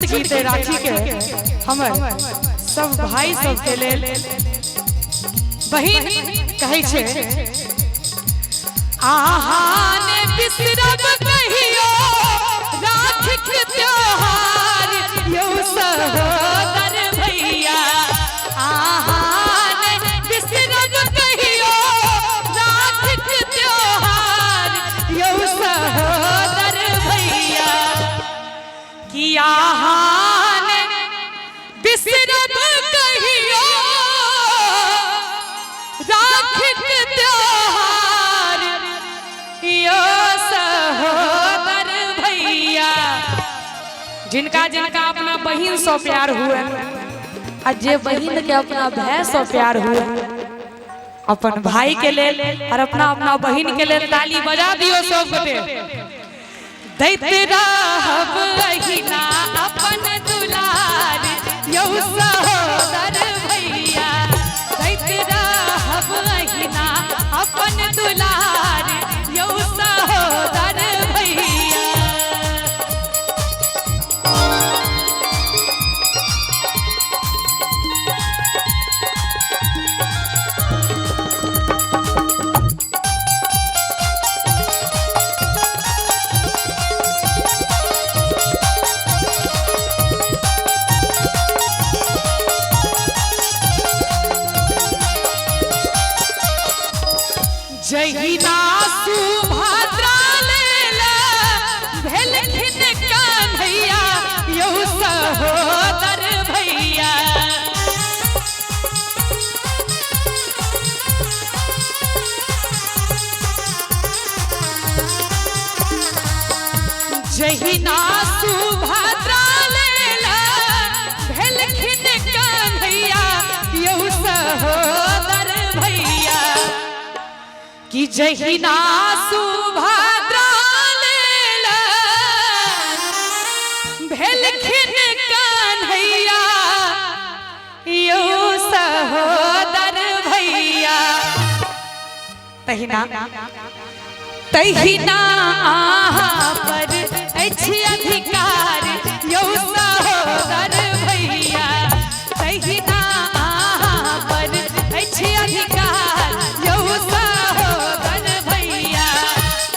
गीत राखी के हमर सब भाई सब के लेल बहिन कहै छै आहाने बिसरब कहियो राखी के त्योहार यौ सहोदर भैया आहाने बिसरब कहियो राखी के त्योहार यौ सहोदर भैया किया बिसरब कहियो राखी के त्योहार यो सहोदर भैया। जिनका जिनका अपना बहन सो प्यार हुए और जे बहन के अपना भाई सो प्यार हुए अपन भाई के लेल और अपना अपना बहन के लेल ताली बजा दियो सब गोटे। दैते रहब अहिना अपन दुलार यौ सहोदर भैया दैते रहब अहिना अपन दुलार यौ सहोदर भैया। जहिना सुभद्रा लेला भेलखिन कन्हैया यौ सहोदर भैया। जहिना सुभद्रा लेला भेलखिन कन्हैया यौ सहोदर भैया कि जहिना सुभद्रा लेला भेलखिन कन्हैया यौ सहोदर भैया। तहिना तहिना आहा पर अछि अधिकार यौ सहोदर भैया तहिना आहा पर अछि अधिकार यौ सहोदर भैया।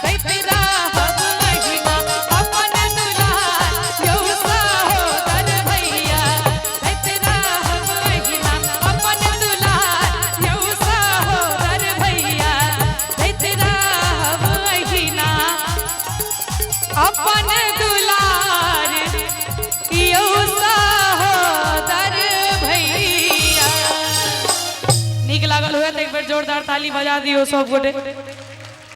दैते रहब अहिना अपन दुलार यौ सहोदर भैया दैते रहब अहिना अपन दुलार यौ सहोदर भैया दैते रहब अहिना अपन दुलार यौ सहोदर भैया। नीक लागल हुए तो एक बेर जोरदार ताली बजा दियो सब गोटे।